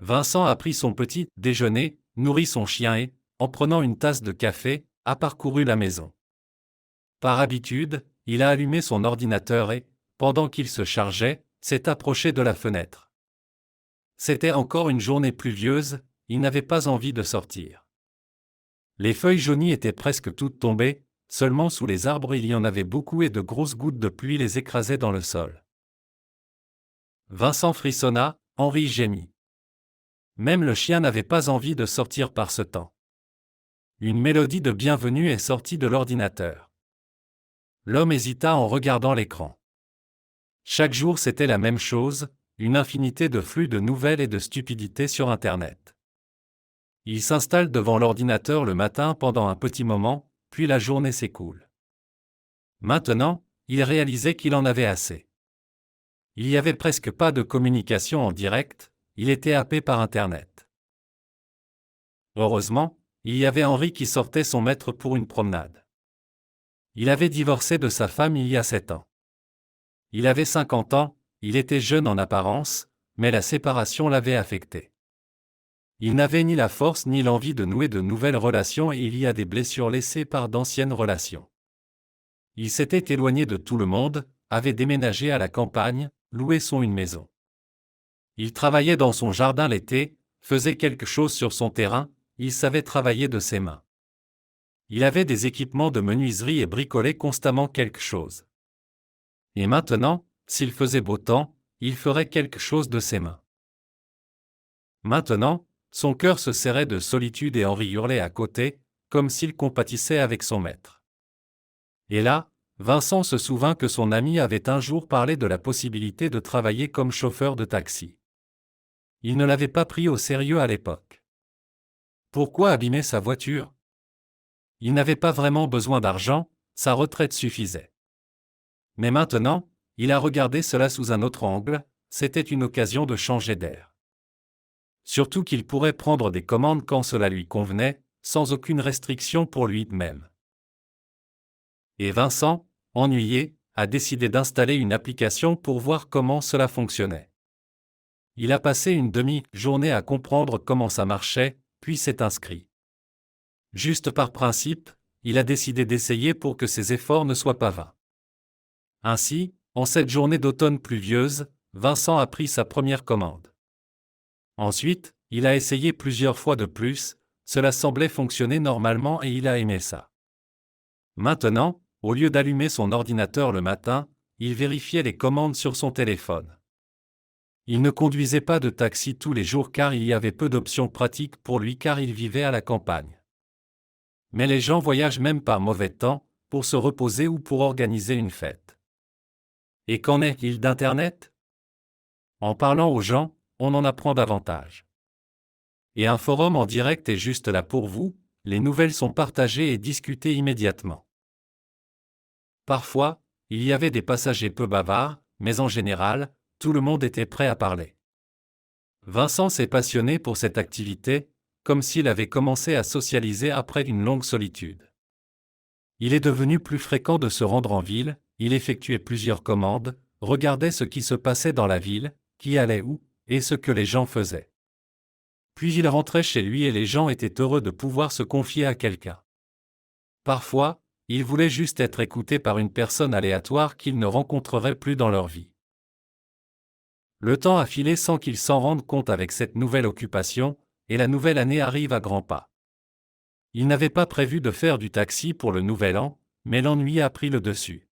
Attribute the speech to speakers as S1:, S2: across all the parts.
S1: Vincent a pris son petit déjeuner, nourri son chien et, en prenant une tasse de café, a parcouru la maison. Par habitude, il a allumé son ordinateur et, pendant qu'il se chargeait, s'est approché de la fenêtre. C'était encore une journée pluvieuse, il n'avait pas envie de sortir. Les feuilles jaunies étaient presque toutes tombées, seulement sous les arbres il y en avait beaucoup et de grosses gouttes de pluie les écrasaient dans le sol. Vincent frissonna, Henri gémit. Même le chien n'avait pas envie de sortir par ce temps. Une mélodie de bienvenue est sortie de l'ordinateur. L'homme hésita en regardant l'écran. Chaque jour c'était la même chose, une infinité de flux de nouvelles et de stupidités sur Internet. Il s'installe devant l'ordinateur le matin pendant un petit moment, puis la journée s'écoule. Maintenant, il réalisait qu'il en avait assez. Il n'y avait presque pas de communication en direct, il était happé par Internet. Heureusement, il y avait Henri qui sortait son maître pour une promenade. Il avait divorcé de sa femme il y a 7 ans. Il avait 50 ans, il était jeune en apparence, mais la séparation l'avait affecté. Il n'avait ni la force ni l'envie de nouer de nouvelles relations et il y a des blessures laissées par d'anciennes relations. Il s'était éloigné de tout le monde, avait déménagé à la campagne, loué une maison. Il travaillait dans son jardin l'été, faisait quelque chose sur son terrain, il savait travailler de ses mains. Il avait des équipements de menuiserie et bricolait constamment quelque chose. Et maintenant, s'il faisait beau temps, il ferait quelque chose de ses mains. Maintenant, son cœur se serrait de solitude et Henri hurlait à côté, comme s'il compatissait avec son maître. Et là, Vincent se souvint que son ami avait un jour parlé de la possibilité de travailler comme chauffeur de taxi. Il ne l'avait pas pris au sérieux à l'époque. Pourquoi abîmer sa voiture? Il n'avait pas vraiment besoin d'argent, sa retraite suffisait. Mais maintenant, il a regardé cela sous un autre angle, c'était une occasion de changer d'air. Surtout qu'il pourrait prendre des commandes quand cela lui convenait, sans aucune restriction pour lui-même. Et Vincent, ennuyé, a décidé d'installer une application pour voir comment cela fonctionnait. Il a passé une demi-journée à comprendre comment ça marchait, puis s'est inscrit. Juste par principe, il a décidé d'essayer pour que ses efforts ne soient pas vains. Ainsi, en cette journée d'automne pluvieuse, Vincent a pris sa première commande. Ensuite, il a essayé plusieurs fois de plus, cela semblait fonctionner normalement et il a aimé ça. Maintenant, au lieu d'allumer son ordinateur le matin, il vérifiait les commandes sur son téléphone. Il ne conduisait pas de taxi tous les jours car il y avait peu d'options pratiques pour lui car il vivait à la campagne. Mais les gens voyagent même par mauvais temps, pour se reposer ou pour organiser une fête. Et qu'en est-il d'Internet? En parlant aux gens, on en apprend davantage. Et un forum en direct est juste là pour vous, les nouvelles sont partagées et discutées immédiatement. Parfois, il y avait des passagers peu bavards, mais en général, tout le monde était prêt à parler. Vincent s'est passionné pour cette activité, comme s'il avait commencé à socialiser après une longue solitude. Il est devenu plus fréquent de se rendre en ville, il effectuait plusieurs commandes, regardait ce qui se passait dans la ville, qui allait où, et ce que les gens faisaient. Puis il rentrait chez lui et les gens étaient heureux de pouvoir se confier à quelqu'un. Parfois, ils voulaient juste être écoutés par une personne aléatoire qu'ils ne rencontreraient plus dans leur vie. Le temps a filé sans qu'ils s'en rendent compte avec cette nouvelle occupation, et la nouvelle année arrive à grands pas. Il n'avait pas prévu de faire du taxi pour le nouvel an, mais l'ennui a pris le dessus.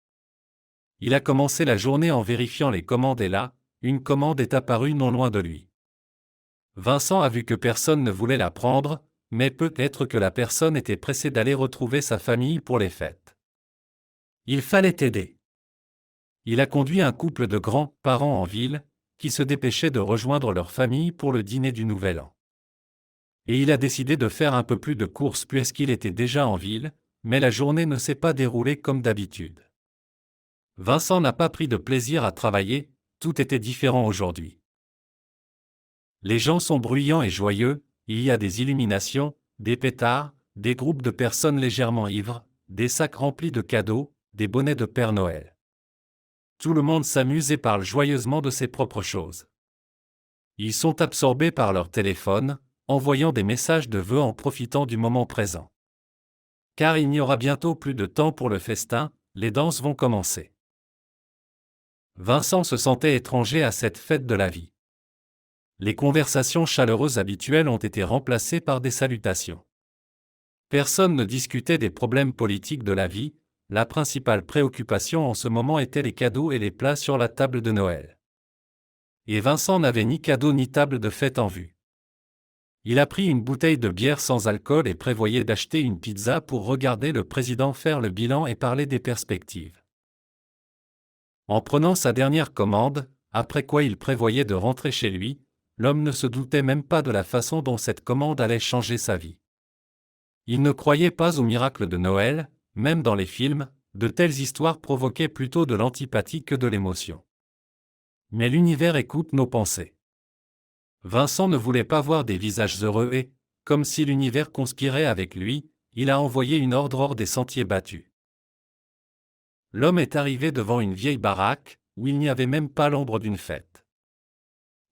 S1: Il a commencé la journée en vérifiant les commandes et là, une commande est apparue non loin de lui. Vincent a vu que personne ne voulait la prendre, mais peut-être que la personne était pressée d'aller retrouver sa famille pour les fêtes. Il fallait aider. Il a conduit un couple de grands-parents en ville, qui se dépêchaient de rejoindre leur famille pour le dîner du Nouvel An. Et il a décidé de faire un peu plus de courses puisqu'il était déjà en ville, mais la journée ne s'est pas déroulée comme d'habitude. Vincent n'a pas pris de plaisir à travailler, tout était différent aujourd'hui. Les gens sont bruyants et joyeux, il y a des illuminations, des pétards, des groupes de personnes légèrement ivres, des sacs remplis de cadeaux, des bonnets de Père Noël. Tout le monde s'amuse et parle joyeusement de ses propres choses. Ils sont absorbés par leur téléphone, envoyant des messages de vœux en profitant du moment présent. Car il n'y aura bientôt plus de temps pour le festin, les danses vont commencer. Vincent se sentait étranger à cette fête de la vie. Les conversations chaleureuses habituelles ont été remplacées par des salutations. Personne ne discutait des problèmes politiques de la vie, la principale préoccupation en ce moment était les cadeaux et les plats sur la table de Noël. Et Vincent n'avait ni cadeau ni table de fête en vue. Il a pris une bouteille de bière sans alcool et prévoyait d'acheter une pizza pour regarder le président faire le bilan et parler des perspectives. En prenant sa dernière commande, après quoi il prévoyait de rentrer chez lui, l'homme ne se doutait même pas de la façon dont cette commande allait changer sa vie. Il ne croyait pas au miracle de Noël, même dans les films, de telles histoires provoquaient plutôt de l'antipathie que de l'émotion. Mais l'univers écoute nos pensées. Vincent ne voulait pas voir des visages heureux et, comme si l'univers conspirait avec lui, il a envoyé une ordre hors des sentiers battus. L'homme est arrivé devant une vieille baraque, où il n'y avait même pas l'ombre d'une fête.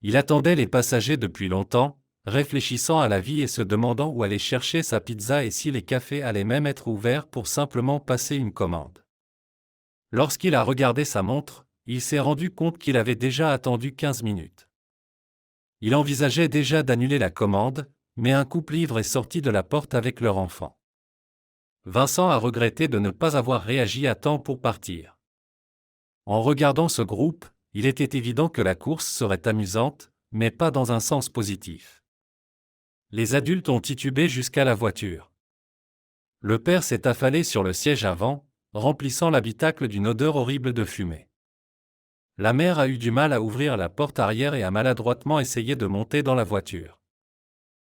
S1: Il attendait les passagers depuis longtemps, réfléchissant à la vie et se demandant où aller chercher sa pizza et si les cafés allaient même être ouverts pour simplement passer une commande. Lorsqu'il a regardé sa montre, il s'est rendu compte qu'il avait déjà attendu 15 minutes. Il envisageait déjà d'annuler la commande, mais un couple ivre est sorti de la porte avec leur enfant. Vincent a regretté de ne pas avoir réagi à temps pour partir. En regardant ce groupe, il était évident que la course serait amusante, mais pas dans un sens positif. Les adultes ont titubé jusqu'à la voiture. Le père s'est affalé sur le siège avant, remplissant l'habitacle d'une odeur horrible de fumée. La mère a eu du mal à ouvrir la porte arrière et a maladroitement essayé de monter dans la voiture.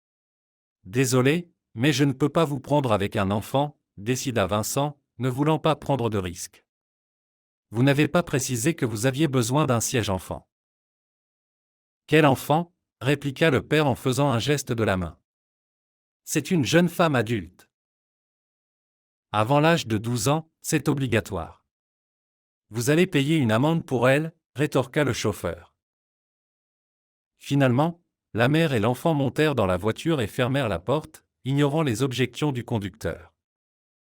S1: « Désolé, mais je ne peux pas vous prendre avec un enfant », décida Vincent, ne voulant pas prendre de risque. « Vous n'avez pas précisé que vous aviez besoin d'un siège enfant. »« Quel enfant ?» répliqua le père en faisant un geste de la main. « C'est une jeune femme adulte. Avant l'âge de 12 ans, c'est obligatoire. Vous allez payer une amende pour elle, rétorqua le chauffeur. Finalement, la mère et l'enfant montèrent dans la voiture et fermèrent la porte, ignorant les objections du conducteur.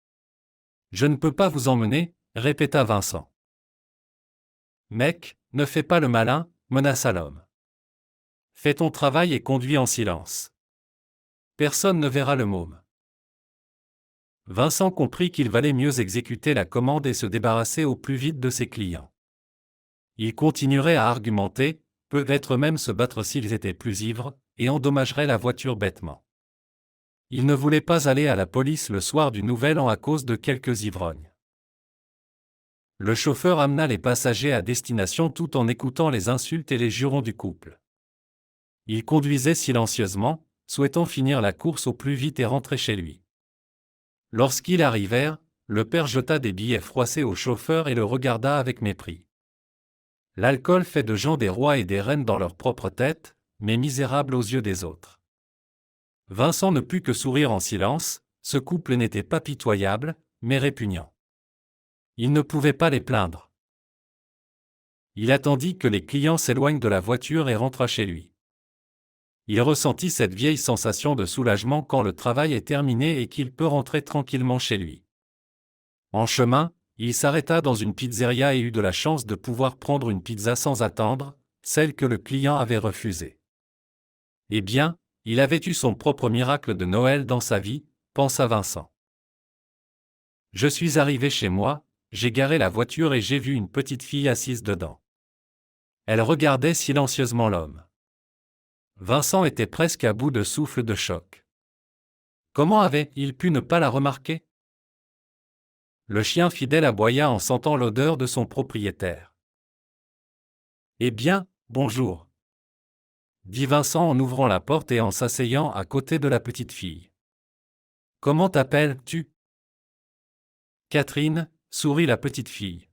S1: « Je ne peux pas vous emmener, » répéta Vincent. « Mec, ne fais pas le malin, » menaça l'homme. « Fais ton travail et conduis en silence. Personne ne verra le môme. » Vincent comprit qu'il valait mieux exécuter la commande et se débarrasser au plus vite de ses clients. Il continuerait à argumenter, peut-être même se battre s'ils étaient plus ivres, et endommagerait la voiture bêtement. Il ne voulait pas aller à la police le soir du Nouvel An à cause de quelques ivrognes. Le chauffeur amena les passagers à destination tout en écoutant les insultes et les jurons du couple. Il conduisait silencieusement, souhaitant finir la course au plus vite et rentrer chez lui. Lorsqu'ils arrivèrent, le père jeta des billets froissés au chauffeur et le regarda avec mépris. L'alcool fait de gens des rois et des reines dans leur propre tête, mais misérables aux yeux des autres. Vincent ne put que sourire en silence, ce couple n'était pas pitoyable, mais répugnant. Il ne pouvait pas les plaindre. Il attendit que les clients s'éloignent de la voiture et rentra chez lui. Il ressentit cette vieille sensation de soulagement quand le travail est terminé et qu'il peut rentrer tranquillement chez lui. En chemin, il s'arrêta dans une pizzeria et eut de la chance de pouvoir prendre une pizza sans attendre, celle que le client avait refusée. Eh bien, il avait eu son propre miracle de Noël dans sa vie, pensa Vincent. Je suis arrivé chez moi, j'ai garé la voiture et j'ai vu une petite fille assise dedans. Elle regardait silencieusement l'homme. Vincent était presque à bout de souffle de choc. Comment avait-il pu ne pas la remarquer ? Le chien fidèle aboya en sentant l'odeur de son propriétaire. « Eh bien, bonjour » dit Vincent en ouvrant la porte et en s'asseyant à côté de la petite fille. « Comment t'appelles-tu » Catherine, sourit la petite fille.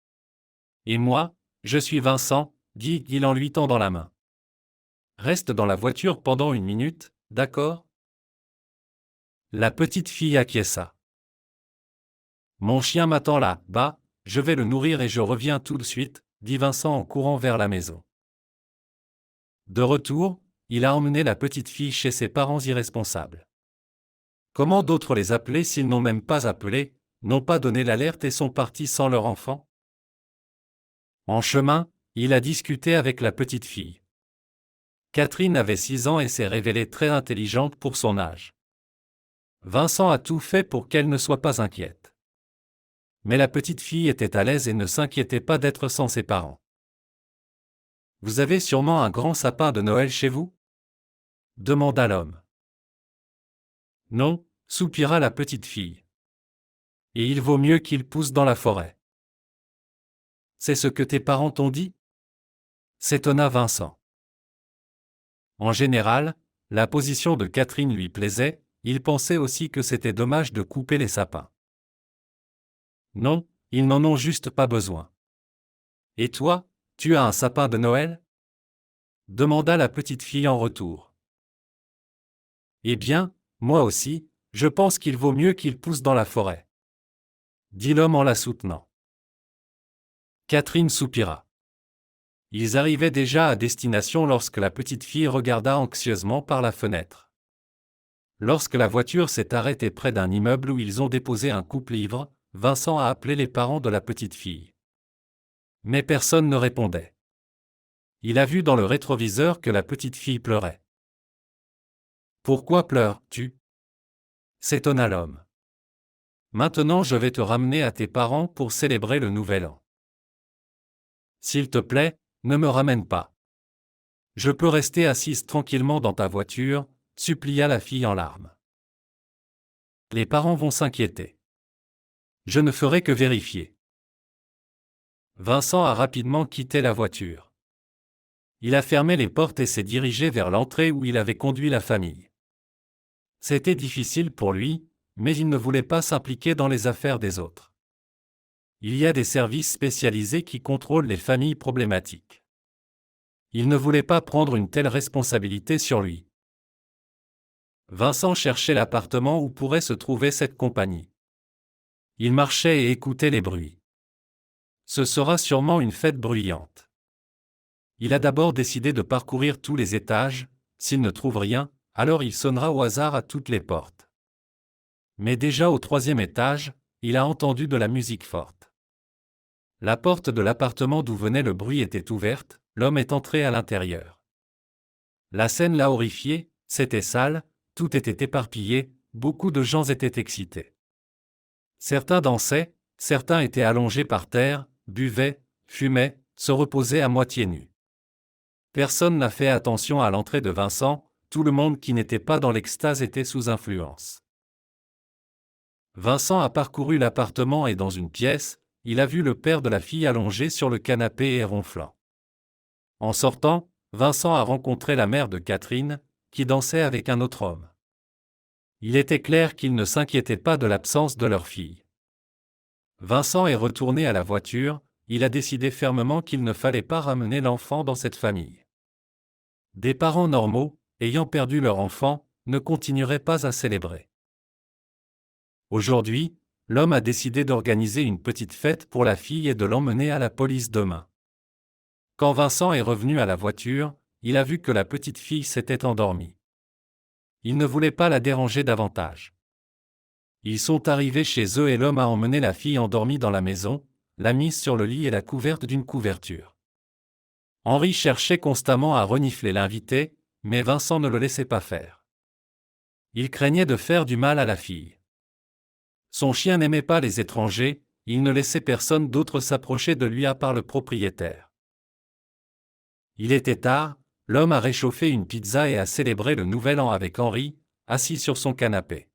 S1: « Et moi, je suis Vincent, dit-il en lui tendant la main. Reste dans la voiture pendant 1 minute, d'accord ? La petite fille acquiesça. Mon chien m'attend là-bas, je vais le nourrir et je reviens tout de suite, dit Vincent en courant vers la maison. De retour, il a emmené la petite fille chez ses parents irresponsables. Comment d'autres les appeler s'ils n'ont même pas appelé, n'ont pas donné l'alerte et sont partis sans leur enfant? En chemin, il a discuté avec la petite fille. Catherine avait 6 ans et s'est révélée très intelligente pour son âge. Vincent a tout fait pour qu'elle ne soit pas inquiète. Mais la petite fille était à l'aise et ne s'inquiétait pas d'être sans ses parents. Vous avez sûrement un grand sapin de Noël chez vous? Demanda l'homme. Non, soupira la petite fille. Et il vaut mieux qu'il pousse dans la forêt. C'est ce que tes parents t'ont dit? S'étonna Vincent. En général, la position de Catherine lui plaisait, il pensait aussi que c'était dommage de couper les sapins. Non, ils n'en ont juste pas besoin. Et toi, tu as un sapin de Noël? Demanda la petite fille en retour. Eh bien, moi aussi, je pense qu'il vaut mieux qu'il pousse dans la forêt, dit l'homme en la soutenant. Catherine soupira. Ils arrivaient déjà à destination lorsque la petite fille regarda anxieusement par la fenêtre. Lorsque la voiture s'est arrêtée près d'un immeuble où ils ont déposé un couple ivre, Vincent a appelé les parents de la petite fille. Mais personne ne répondait. Il a vu dans le rétroviseur que la petite fille pleurait. Pourquoi pleures-tu? S'étonna l'homme. Maintenant je vais te ramener à tes parents pour célébrer le nouvel an. S'il te plaît, ne me ramène pas. Je peux rester assise tranquillement dans ta voiture, supplia la fille en larmes. Les parents vont s'inquiéter. Je ne ferai que vérifier. Vincent a rapidement quitté la voiture. Il a fermé les portes et s'est dirigé vers l'entrée où il avait conduit la famille. C'était difficile pour lui, mais il ne voulait pas s'impliquer dans les affaires des autres. Il y a des services spécialisés qui contrôlent les familles problématiques. Il ne voulait pas prendre une telle responsabilité sur lui. Vincent cherchait l'appartement où pourrait se trouver cette compagnie. Il marchait et écoutait les bruits. Ce sera sûrement une fête bruyante. Il a d'abord décidé de parcourir tous les étages, s'il ne trouve rien, alors il sonnera au hasard à toutes les portes. Mais déjà au 3e étage, il a entendu de la musique forte. La porte de l'appartement d'où venait le bruit était ouverte, l'homme est entré à l'intérieur. La scène l'a horrifié, c'était sale, tout était éparpillé, beaucoup de gens étaient excités. Certains dansaient, certains étaient allongés par terre, buvaient, fumaient, se reposaient à moitié nus. Personne n'a fait attention à l'entrée de Vincent, tout le monde qui n'était pas dans l'extase était sous influence. Vincent a parcouru l'appartement et dans une pièce, il a vu le père de la fille allongé sur le canapé et ronflant. En sortant, Vincent a rencontré la mère de Catherine, qui dansait avec un autre homme. Il était clair qu'ils ne s'inquiétaient pas de l'absence de leur fille. Vincent est retourné à la voiture, il a décidé fermement qu'il ne fallait pas ramener l'enfant dans cette famille. Des parents normaux, ayant perdu leur enfant, ne continueraient pas à célébrer. Aujourd'hui, l'homme a décidé d'organiser une petite fête pour la fille et de l'emmener à la police demain. Quand Vincent est revenu à la voiture, il a vu que la petite fille s'était endormie. Il ne voulait pas la déranger davantage. Ils sont arrivés chez eux et l'homme a emmené la fille endormie dans la maison, l'a mise sur le lit et l'a couverte d'une couverture. Henri cherchait constamment à renifler l'invité, mais Vincent ne le laissait pas faire. Il craignait de faire du mal à la fille. Son chien n'aimait pas les étrangers, il ne laissait personne d'autre s'approcher de lui à part le propriétaire. Il était tard, l'homme a réchauffé une pizza et a célébré le nouvel an avec Henri, assis sur son canapé.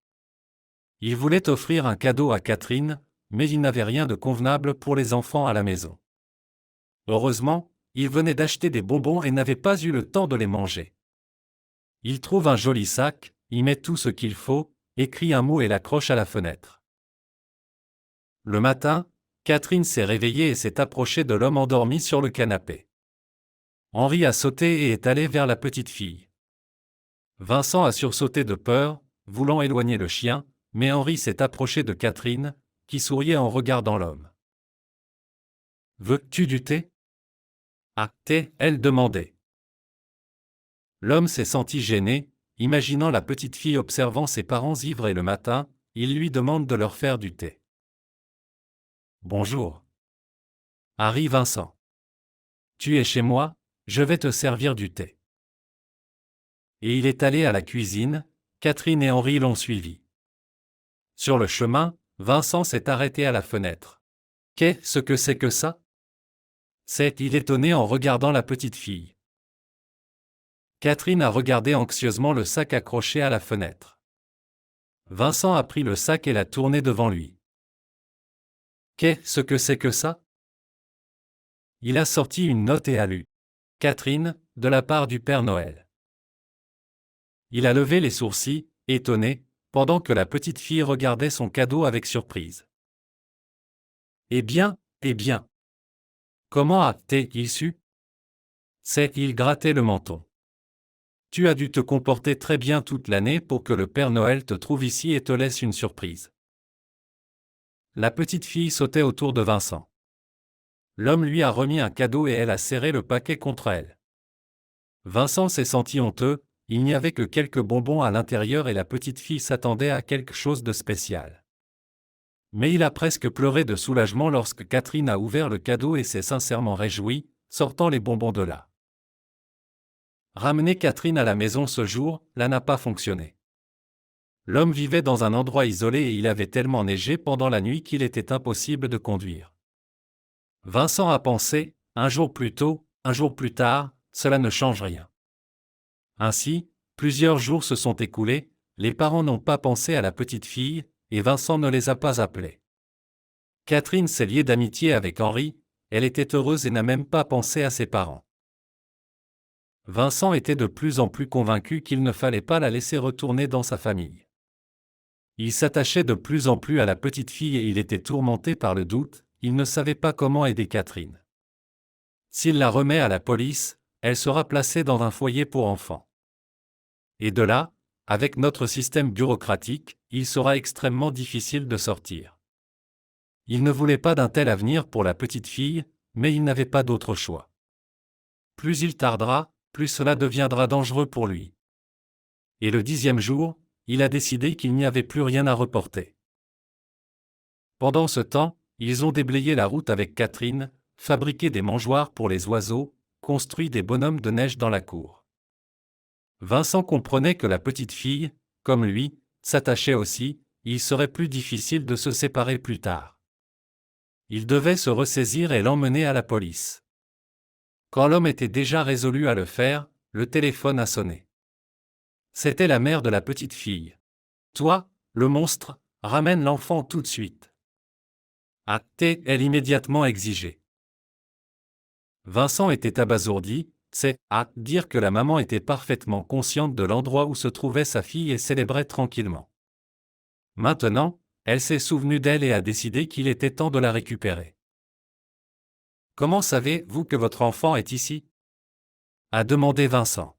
S1: Il voulait offrir un cadeau à Catherine, mais il n'avait rien de convenable pour les enfants à la maison. Heureusement, il venait d'acheter des bonbons et n'avait pas eu le temps de les manger. Il trouve un joli sac, y met tout ce qu'il faut, écrit un mot et l'accroche à la fenêtre. Le matin, Catherine s'est réveillée et s'est approchée de l'homme endormi sur le canapé. Henri a sauté et est allé vers la petite fille. Vincent a sursauté de peur, voulant éloigner le chien, mais Henri s'est approché de Catherine, qui souriait en regardant l'homme. « Veux-tu du thé » Ah, thé, elle demandait. L'homme s'est senti gêné, imaginant la petite fille observant ses parents ivres et le matin, il lui demande de leur faire du thé. Bonjour. Harry Vincent. Tu es chez moi, je vais te servir du thé. Et il est allé à la cuisine, Catherine et Henri l'ont suivi. Sur le chemin, Vincent s'est arrêté à la fenêtre. Qu'est-ce que c'est que ça? S'est-il étonné en regardant la petite fille. Catherine a regardé anxieusement le sac accroché à la fenêtre. Vincent a pris le sac et l'a tourné devant lui. Qu'est-ce que c'est que ça? Il a sorti une note et a lu. Catherine, de la part du Père Noël. Il a levé les sourcils, étonné, pendant que la petite fille regardait son cadeau avec surprise. Eh bien. Comment a-t-il su? Il grattait le menton. Tu as dû te comporter très bien toute l'année pour que le Père Noël te trouve ici et te laisse une surprise. La petite fille sautait autour de Vincent. L'homme lui a remis un cadeau et elle a serré le paquet contre elle. Vincent s'est senti honteux, il n'y avait que quelques bonbons à l'intérieur et la petite fille s'attendait à quelque chose de spécial. Mais il a presque pleuré de soulagement lorsque Catherine a ouvert le cadeau et s'est sincèrement réjouie, sortant les bonbons de là. Ramener Catherine à la maison ce jour, là n'a pas fonctionné. L'homme vivait dans un endroit isolé et il avait tellement neigé pendant la nuit qu'il était impossible de conduire. Vincent a pensé, un jour plus tôt, un jour plus tard, cela ne change rien. Ainsi, plusieurs jours se sont écoulés, les parents n'ont pas pensé à la petite fille, et Vincent ne les a pas appelés. Catherine s'est liée d'amitié avec Henri, elle était heureuse et n'a même pas pensé à ses parents. Vincent était de plus en plus convaincu qu'il ne fallait pas la laisser retourner dans sa famille. Il s'attachait de plus en plus à la petite fille et il était tourmenté par le doute, il ne savait pas comment aider Catherine. S'il la remet à la police, elle sera placée dans un foyer pour enfants. Et de là, avec notre système bureaucratique, il sera extrêmement difficile de sortir. Il ne voulait pas d'un tel avenir pour la petite fille, mais il n'avait pas d'autre choix. Plus il tardera, plus cela deviendra dangereux pour lui. Et le 10e jour, il a décidé qu'il n'y avait plus rien à reporter. Pendant ce temps, ils ont déblayé la route avec Catherine, fabriqué des mangeoires pour les oiseaux, construit des bonhommes de neige dans la cour. Vincent comprenait que la petite fille, comme lui, s'attachait aussi, il serait plus difficile de se séparer plus tard. Il devait se ressaisir et l'emmener à la police. Quand l'homme était déjà résolu à le faire, le téléphone a sonné. C'était la mère de la petite fille. « Toi, le monstre, ramène l'enfant tout de suite. » a-t-elle immédiatement exigé. Vincent était abasourdi, c'est à dire que la maman était parfaitement consciente de l'endroit où se trouvait sa fille et célébrait tranquillement. Maintenant, elle s'est souvenue d'elle et a décidé qu'il était temps de la récupérer. « Comment savez-vous que votre enfant est ici » a demandé Vincent.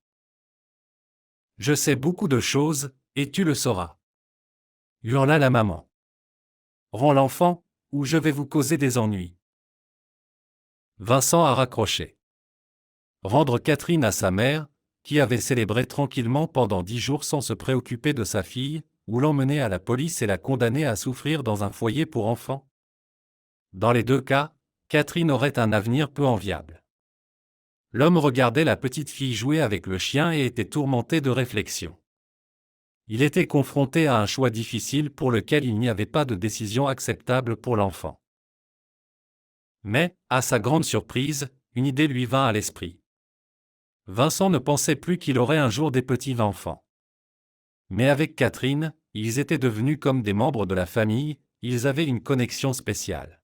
S1: « Je sais beaucoup de choses, et tu le sauras. » hurla la maman. « Rends l'enfant, ou je vais vous causer des ennuis. » Vincent a raccroché. Rendre Catherine à sa mère, qui avait célébré tranquillement pendant 10 jours sans se préoccuper de sa fille, ou l'emmener à la police et la condamner à souffrir dans un foyer pour enfants. Dans les deux cas, Catherine aurait un avenir peu enviable. L'homme regardait la petite fille jouer avec le chien et était tourmenté de réflexions. Il était confronté à un choix difficile pour lequel il n'y avait pas de décision acceptable pour l'enfant. Mais, à sa grande surprise, une idée lui vint à l'esprit. Vincent ne pensait plus qu'il aurait un jour des petits-enfants. Mais avec Catherine, ils étaient devenus comme des membres de la famille, ils avaient une connexion spéciale.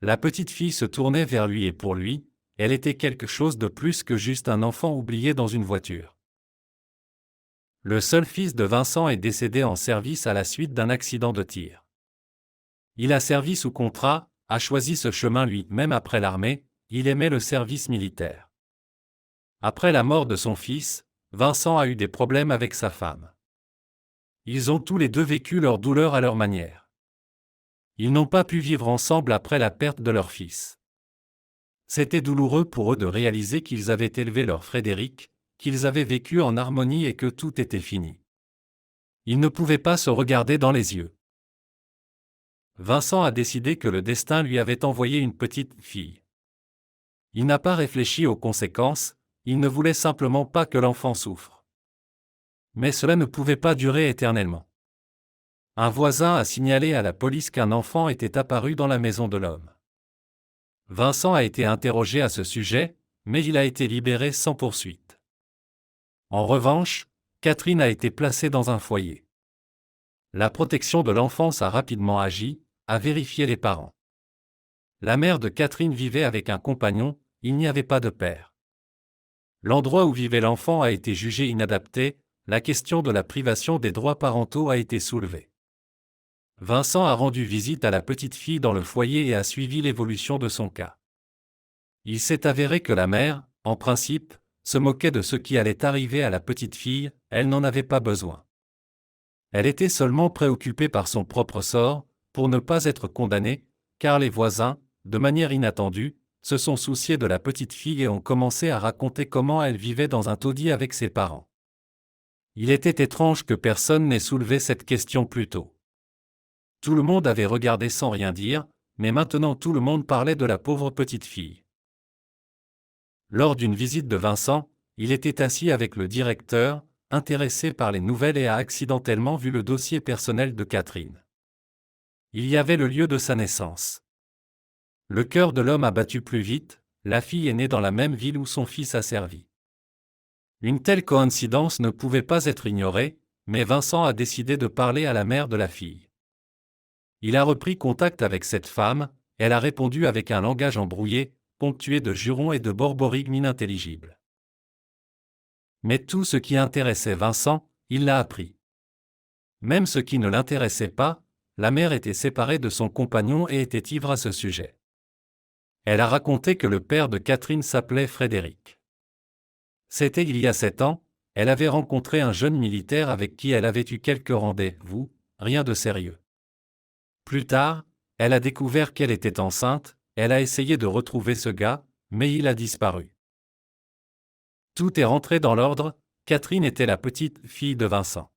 S1: La petite fille se tournait vers lui et pour lui, elle était quelque chose de plus que juste un enfant oublié dans une voiture. Le seul fils de Vincent est décédé en service à la suite d'un accident de tir. Il a servi sous contrat, a choisi ce chemin lui-même après l'armée, il aimait le service militaire. Après la mort de son fils, Vincent a eu des problèmes avec sa femme. Ils ont tous les deux vécu leur douleur à leur manière. Ils n'ont pas pu vivre ensemble après la perte de leur fils. C'était douloureux pour eux de réaliser qu'ils avaient élevé leur Frédéric, qu'ils avaient vécu en harmonie et que tout était fini. Ils ne pouvaient pas se regarder dans les yeux. Vincent a décidé que le destin lui avait envoyé une petite fille. Il n'a pas réfléchi aux conséquences, il ne voulait simplement pas que l'enfant souffre. Mais cela ne pouvait pas durer éternellement. Un voisin a signalé à la police qu'un enfant était apparu dans la maison de l'homme. Vincent a été interrogé à ce sujet, mais il a été libéré sans poursuite. En revanche, Catherine a été placée dans un foyer. La protection de l'enfance a rapidement agi, a vérifié les parents. La mère de Catherine vivait avec un compagnon, il n'y avait pas de père. L'endroit où vivait l'enfant a été jugé inadapté, la question de la privation des droits parentaux a été soulevée. Vincent a rendu visite à la petite fille dans le foyer et a suivi l'évolution de son cas. Il s'est avéré que la mère, en principe, se moquait de ce qui allait arriver à la petite fille, elle n'en avait pas besoin. Elle était seulement préoccupée par son propre sort, pour ne pas être condamnée, car les voisins, de manière inattendue, se sont souciés de la petite fille et ont commencé à raconter comment elle vivait dans un taudis avec ses parents. Il était étrange que personne n'ait soulevé cette question plus tôt. Tout le monde avait regardé sans rien dire, mais maintenant tout le monde parlait de la pauvre petite fille. Lors d'une visite de Vincent, il était assis avec le directeur, intéressé par les nouvelles et a accidentellement vu le dossier personnel de Catherine. Il y avait le lieu de sa naissance. Le cœur de l'homme a battu plus vite, la fille est née dans la même ville où son fils a servi. Une telle coïncidence ne pouvait pas être ignorée, mais Vincent a décidé de parler à la mère de la fille. Il a repris contact avec cette femme, elle a répondu avec un langage embrouillé, ponctué de jurons et de borborigmes inintelligibles. Mais tout ce qui intéressait Vincent, il l'a appris. Même ce qui ne l'intéressait pas, la mère était séparée de son compagnon et était ivre à ce sujet. Elle a raconté que le père de Catherine s'appelait Frédéric. C'était il y a 7 ans, elle avait rencontré un jeune militaire avec qui elle avait eu quelques rendez-vous, rien de sérieux. Plus tard, elle a découvert qu'elle était enceinte, elle a essayé de retrouver ce gars, mais il a disparu. Tout est rentré dans l'ordre, Catherine était la petite fille de Vincent.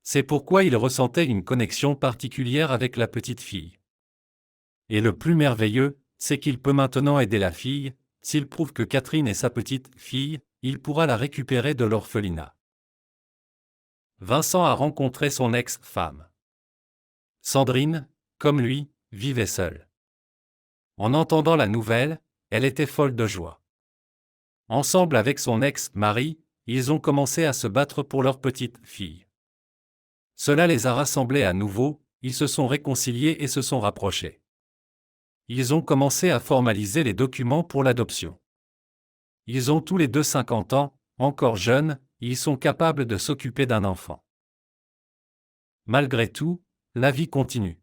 S1: C'est pourquoi il ressentait une connexion particulière avec la petite fille. Et le plus merveilleux, c'est qu'il peut maintenant aider la fille, s'il prouve que Catherine est sa petite fille, il pourra la récupérer de l'orphelinat. Vincent a rencontré son ex-femme. Sandrine, comme lui, vivait seule. En entendant la nouvelle, elle était folle de joie. Ensemble avec son ex-mari, ils ont commencé à se battre pour leur petite fille. Cela les a rassemblés à nouveau, ils se sont réconciliés et se sont rapprochés. Ils ont commencé à formaliser les documents pour l'adoption. Ils ont tous les deux 50 ans, encore jeunes, ils sont capables de s'occuper d'un enfant. Malgré tout, la vie continue.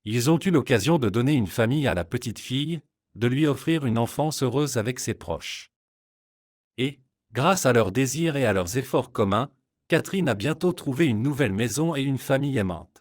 S1: Ils ont eu l'occasion de donner une famille à la petite fille, de lui offrir une enfance heureuse avec ses proches. Et, grâce à leurs désirs et à leurs efforts communs, Catherine a bientôt trouvé une nouvelle maison et une famille aimante.